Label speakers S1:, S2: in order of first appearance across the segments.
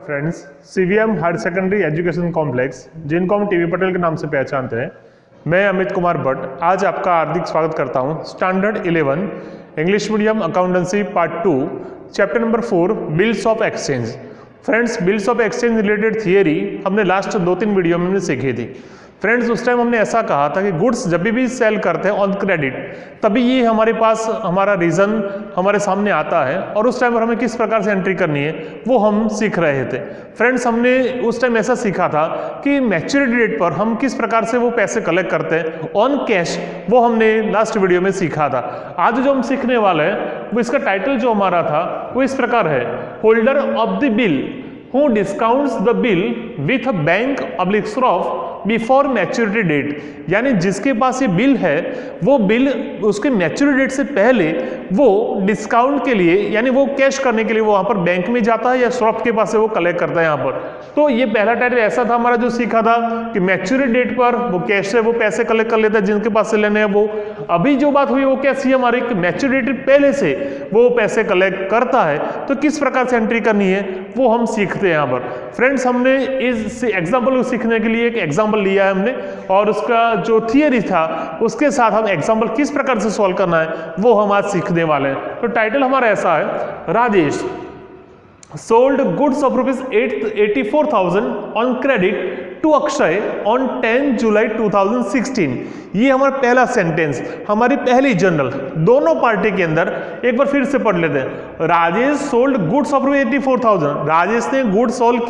S1: Friends, CVM higher secondary education complex, जिनको हम TV Patel के नाम से पहचानते हैं, मैं अमित कुमार भट्ट आज आपका हार्दिक स्वागत करता हूं। Standard 11 English medium accountancy part 2 chapter number 4 bills of exchange. Friends, bills of exchange related theory हमने लास्ट 2-3 वीडियो में सीखी थी। फ्रेंड्स, उस टाइम हमने ऐसा कहा था कि गुड्स जब भी सेल करते हैं ऑन क्रेडिट, तभी ये हमारे पास हमारा रीज़न हमारे सामने आता है और उस टाइम पर हमें किस प्रकार से एंट्री करनी है वो हम सीख रहे थे। फ्रेंड्स, हमने उस टाइम ऐसा सीखा था कि मैच्योरिटी डेट पर हम किस प्रकार से वो पैसे कलेक्ट करते हैं ऑन कैश, वो हमने लास्ट वीडियो में सीखा था। आज जो हम सीखने वाले हैं वो इसका टाइटल जो हमारा था वो इस प्रकार है, holder of the bill who discounts the bill with a bank oblique shroff before maturity date. यानी जिसके पास ये बिल है वो बिल उसके मैच्योरिटी डेट से पहले वो डिस्काउंट के लिए यानी वो कैश करने के लिए वो वहाँ पर बैंक में जाता है या शॉप के पास से वो कलेक्ट करता है यहाँ पर। तो ये पहला टाइटल ऐसा था हमारा जो सीखा था कि मैच्योरिटी डेट पर वो कैश से वो पैसे कलेक्ट कर लेता है जिनके पास से लेने हैं वो। अभी जो बात हुई वो कैसी है हमारी, मैच्योरिटी डेट पहले से वो पैसे कलेक्ट करता है, तो किस प्रकार से एंट्री करनी है वो हम सीखते हैं यहाँ पर। फ्रेंड्स, हमने इस एग्जाम्पल को सीखने के लिए एक एग्जाम्पल लिया है हमने और उसका जो थियरी था उसके साथ हम एग्जाम्पल किस प्रकार से सॉल्व करना है वो हम आज सीखने वाले हैं। तो टाइटल हमारा ऐसा है, Rajesh sold goods of ₹84,000 on credit to Akshay on 10 July 2016। ये हमारा पहला सेंटेंस, हमारी पहली जनरल दोनों पार्टी के अंदर। एक बार फिर से पढ़ लेते हैं। Rajesh sold goods of ₹84,000। Rajesh ने गुड सोल्ड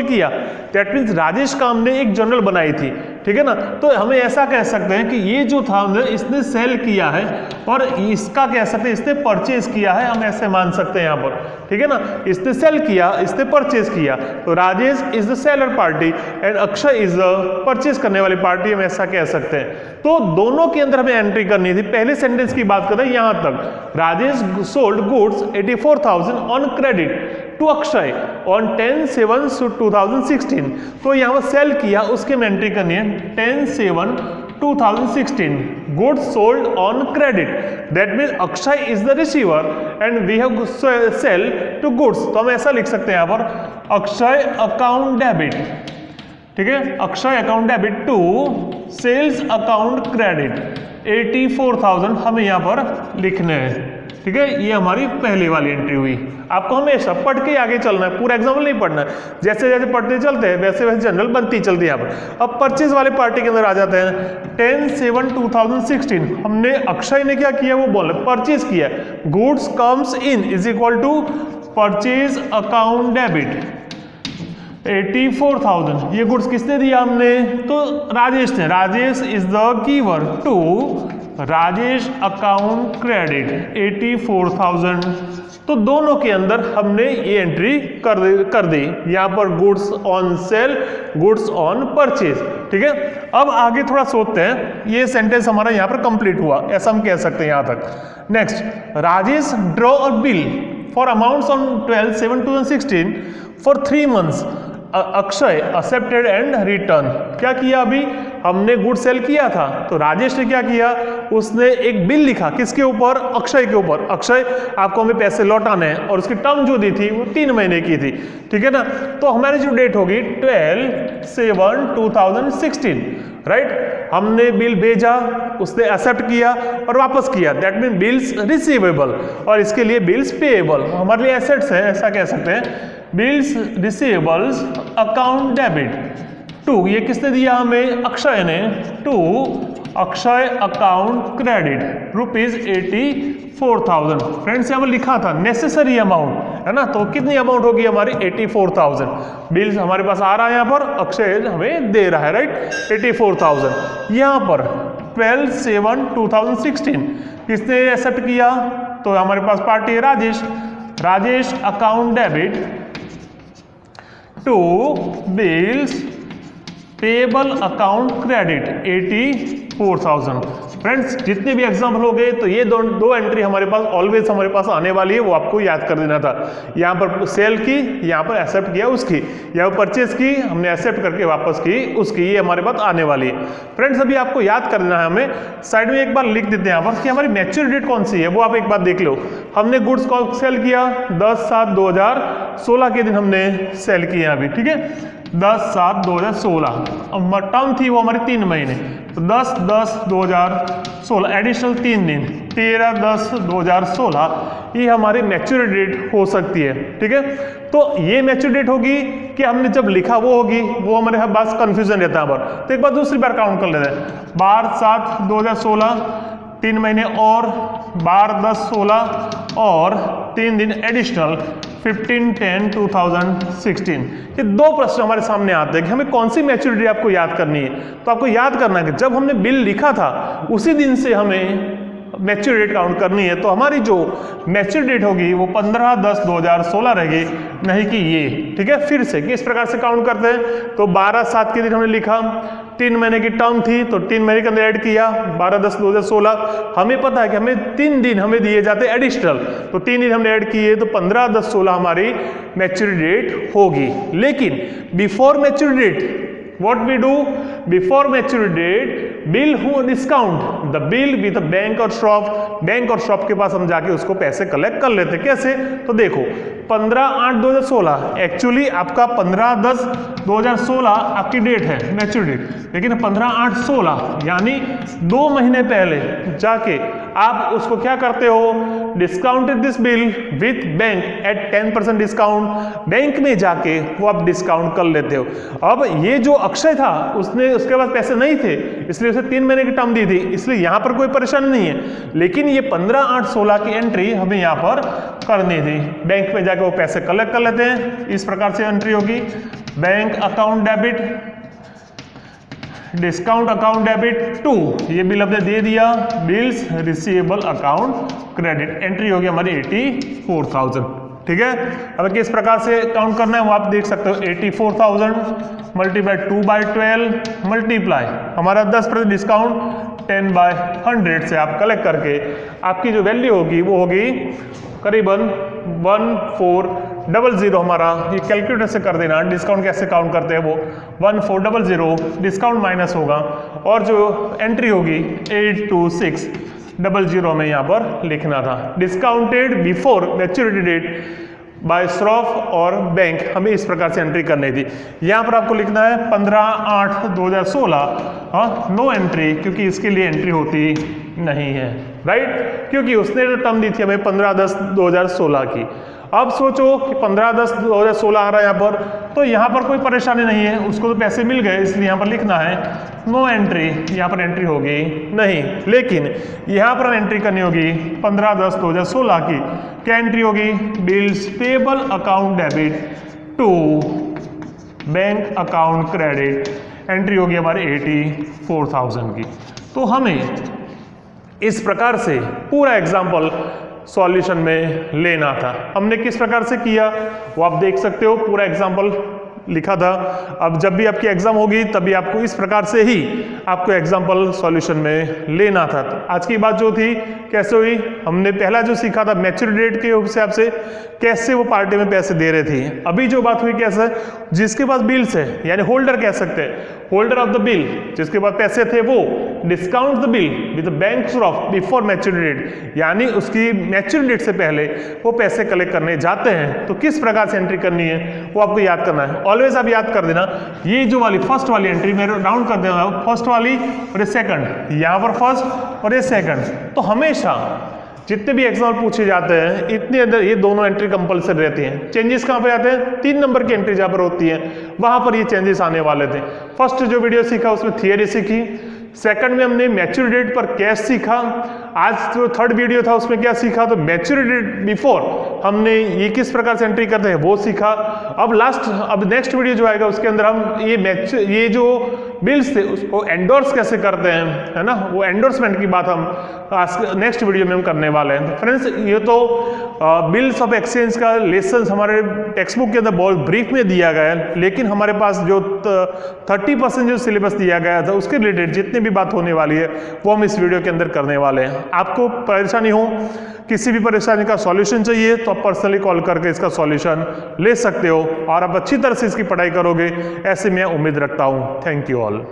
S1: किया। दैट मीन्स राजेश का हमने एक जनरल बनाई थी, ठीक है ना। तो हमें ऐसा कह सकते हैं कि ये जो था इसने सेल किया है और इसका कह सकते हैं इसने परचेज किया है, हम ऐसे मान सकते हैं यहाँ पर, ठीक है ना। इसने सेल किया, इसने परचेज किया, तो Rajesh is the seller party and Akshay is the purchase करने वाली पार्टी, हम ऐसा कह सकते हैं। तो दोनों के अंदर हमें एंट्री करनी थी। पहले सेंटेंस की बात करते हैं यहां तक, Rajesh sold goods 84,000 on credit to Akshay on 10/7/2016। तो यहाँ पर सेल किया उसके में एंट्री करनी है 10/7/2016 goods sold on credit. That means Akshay is the receiver and we have sell to goods. तो हम ऐसा लिख सकते हैं यहाँ पर, अक्षय अकाउंट डेबिट, ठीक है, Akshay account debit to sales account credit 84,000 हमें यहाँ पर लिखने हैं, ठीक है। ये हमारी पहली वाली एंट्री हुई। आपको हमेशा पढ़ के आगे चलना है, पूरा एग्जाम्पल नहीं पढ़ना है। जैसे जैसे पढ़ते चलते हैं वैसे वैसे जनरल बनती चलती है यहाँ पर। अब परचेज वाले पार्टी के अंदर आ जाते हैं। 10/7/2016 हमने अक्षय ने क्या किया वो बोले परचेज किया। Goods comes in is equal to purchase account debit 84,000। ये गुड्स किसने दिया हमने, तो राजेश ने। Rajesh is the giver to Rajesh account credit 84,000। तो दोनों के अंदर हमने ये एंट्री कर दी यहाँ पर, goods on sale, goods on purchase, ठीक है। अब आगे थोड़ा सोचते हैं। ये सेंटेंस हमारा यहाँ पर कंप्लीट हुआ, ऐसा हम कह सकते हैं यहाँ तक। Next, Rajesh draw a bill for amounts on 12/7/2016 for 3 months। Akshay accepted and return. क्या किया, अभी हमने गुड सेल किया था तो राजेश ने क्या किया, उसने एक बिल लिखा किसके ऊपर, अक्षय के ऊपर। अक्षय आपको हमें पैसे लौटाने हैं और उसकी टर्म जो दी थी वो 3 महीने की थी, ठीक है ना। तो हमारी जो डेट होगी 12/7/2016, राइट। हमने बिल भेजा, उसने एक्सेप्ट किया और वापस किया। दैट मीन बिल्स रिसीवेबल और इसके लिए बिल्स पेएबल, हमारे लिए एसेट्स है, ऐसा कह सकते हैं। Bills receivables account debit to, ये किसने दिया हमें, अक्षय ने, to Akshay account credit ₹84,000। Friends, यहाँ पर लिखा था नेसेसरी अमाउंट, है ना। तो कितनी अमाउंट होगी हमारी 84,000। बिल्स हमारे पास आ रहा है यहाँ पर, अक्षय हमें दे रहा है, राइट, 84,000। यहाँ पर 12/7/2016 किसने एक्सेप्ट किया, तो हमारे पास पार्टी है Rajesh. Rajesh account debit to bills payable account credit 84,000। Friends जितने भी एग्जाम्पल हो गए तो ये दो एंट्री हमारे पास ऑलवेज हमारे पास आने वाली है, वो आपको याद कर देना था। यहाँ पर सेल की, यहाँ पर एक्सेप्ट किया उसकी, यहाँ पर परचेज की हमने एक्सेप्ट करके वापस की उसकी, ये हमारे पास आने वाली है। फ्रेंड्स अभी आपको याद कर देना है, हमें साइड में एक बार लिख देते हैं यहाँ पर कि हमारी मैच्योरिटी डेट कौन सी है, वो आप एक बार देख लो। हमने गुड्स को सेल किया 10/7/2016 के दिन हमने सेल किया अभी, ठीक है 10/7/2016। अब टर्म थी वो हमारी 3 महीने, तो 10/10/2016 एडिशनल 3 दिन 13/10/2016 ये हमारी मैच्योरिटी डेट हो सकती है, ठीक है। तो ये मैच्योरिटी डेट होगी कि हमने जब लिखा वो होगी, वो हमारे पास कंफ्यूजन रहता है पर। तो एक बार दूसरी बार काउंट कर लेते हैं, 12/7/2016 3 महीने और 12/10/16 और 3 दिन एडिशनल 15/10/2016। ये 2 प्रश्न हमारे सामने आते हैं कि हमें कौन सी मैच्योरिटी आपको याद करनी है। तो आपको याद करना है कि जब हमने बिल लिखा था उसी दिन से हमें मैच्योरिटी डेट काउंट करनी है। तो हमारी जो मैच्योरिटी डेट होगी वो 15/10/2016 रहेगी, नहीं कि ये, ठीक है। फिर से किस प्रकार से काउंट करते हैं, तो 12/7 के दिन हमने लिखा, 3 महीने की टर्म थी तो 3 महीने के अंदर ऐड किया 12/10/2016। हमें पता है कि हमें 3 दिन हमें दिए जाते हैं एडिशनल, तो 3 दिन हमने ऐड किए तो 15/10/16 हमारी मैच्योरिटी डेट होगी। लेकिन before maturity date what we do before maturity date, bill who discount the bill with a bank or shop, bank और शॉप के पास हम जाके उसको पैसे कलेक्ट कर लेते। कैसे, तो देखो 15/8/2016 एक्चुअली आपका 15/10/2016 आपकी डेट है मैच्योरिटी डेट, लेकिन 15/8/16 यानी 2 महीने पहले जाके आप उसको क्या करते हो, discounted this bill with bank at 10% discount, bank में जाके वो आप डिस्काउंट कर लेते हो। अब ये जो अक्षय था उसने उसके पास पैसे नहीं थे इसलिए उसे 3 महीने की टर्म दी थी, इसलिए यहाँ पर कोई परेशानी नहीं है। लेकिन ये 15/8/16 की एंट्री हमें यहाँ पर करनी थी, बैंक में जाके वो पैसे कलेक्ट कर लेते हैं। इस प्रकार से एंट्री होगी, bank account debit discount account debit to, ये बिल हमने दे दिया, bills receivable account credit, entry होगी हमारी 84,000, ठीक है। अब किस प्रकार से काउंट करना है वो आप देख सकते हो, 84,000 मल्टीप्लाई 2/12 मल्टीप्लाई हमारा 10% डिस्काउंट 10/100 से आप कलेक्ट करके आपकी जो वैल्यू होगी वो होगी करीबन 1400। हमारा ये कैलकुलेटर से कर देना, डिस्काउंट कैसे काउंट करते हैं वो 1400, डिस्काउंट माइनस होगा और जो एंट्री होगी 82600 में यहाँ पर लिखना था। Discounted before maturity date by Shroff और बैंक, हमें इस प्रकार से एंट्री करनी थी। यहाँ पर आपको लिखना है 15/8/2016, नो एंट्री, क्योंकि इसके लिए एंट्री होती नहीं है, राइट, क्योंकि उसने जो टर्म दी थी हमें 15/10/2016 की। अब सोचो कि 15/10/2016 आ रहा है यहाँ पर, तो यहाँ पर कोई परेशानी नहीं है, उसको तो पैसे मिल गए, इसलिए यहाँ पर लिखना है नो एंट्री, यहाँ पर एंट्री होगी नहीं। लेकिन यहाँ पर एंट्री करनी होगी 15/10/2016 की, क्या एंट्री होगी, bills payable account debit to bank account credit, entry होगी हमारी 84,000 की। तो हमें इस प्रकार से पूरा एग्जाम्पल सॉल्यूशन में लेना था। हमने किस प्रकार से किया वो आप देख सकते हो, पूरा एग्जाम्पल लिखा था। अब जब भी आपकी एग्जाम होगी तभी आपको इस प्रकार से ही आपको एग्जाम्पल सॉल्यूशन में लेना था। तो आज की बात जो थी कैसे हुई, हमने पहला जो सीखा था मैच्योरिटी डेट के हिसाब से कैसे वो पार्टी में पैसे दे रहे थे। अभी जो बात हुई कैसे, जिसके पास बिल्स है यानी होल्डर कह सकते हैं, होल्डर ऑफ द बिल, जिसके पास पैसे थे वो discount the bill with bank of before maturity date, यानी उसकी मैच्योरिटी डेट से पहले वो पैसे कलेक्ट करने जाते हैं। तो किस प्रकार से एंट्री करनी है वो आपको याद करना है। ऑलवेज आप याद कर देना, ये जो वाली फर्स्ट वाली एंट्री मेरे राउंड कर देना, फर्स्ट वाली और ये सेकंड, यहाँ पर फर्स्ट और ये सेकंड। तो हमेशा जितने भी एग्जाम पूछे जाते हैं इतने अंदर ये दोनों एंट्री कंपलसरी रहती हैं। चेंजेस कहाँ पे आते हैं, 3 नंबर की एंट्री जहाँ पर होती है वहां पर ये चेंजेस आने वाले थे। फर्स्ट जो वीडियो सीखा उसमें थियरी सीखी, सेकंड में हमने मैच्योरिटी डेट पर कैश सीखा, आज जो थर्ड वीडियो था उसमें क्या सीखा, तो मैच्योरिटी डेट बिफोर हमने ये किस प्रकार से एंट्री करते हैं वो सीखा। अब नेक्स्ट वीडियो जो आएगा उसके अंदर हम ये जो बिल्स थे उसको एंडोर्स कैसे करते हैं, है ना, वो एंडोर्समेंट की बात हम नेक्स्ट वीडियो में हम करने वाले हैं। तो फ्रेंड्स ये तो बिल्स ऑफ एक्सचेंज का लेसन हमारे टेक्स्ट बुक के अंदर बहुत ब्रीफ में दिया गया है, लेकिन हमारे पास जो 30% जो सिलेबस दिया गया था उसके रिलेटेड जितनी भी बात होने वाली है वो हम इस वीडियो के अंदर करने वाले हैं। आपको परेशानी हो, किसी भी परेशानी का सॉल्यूशन चाहिए तो आप पर्सनली कॉल करके इसका सॉल्यूशन ले सकते हो और आप अच्छी तरह से इसकी पढ़ाई करोगे, ऐसे मैं उम्मीद रखता हूँ। Thank you all.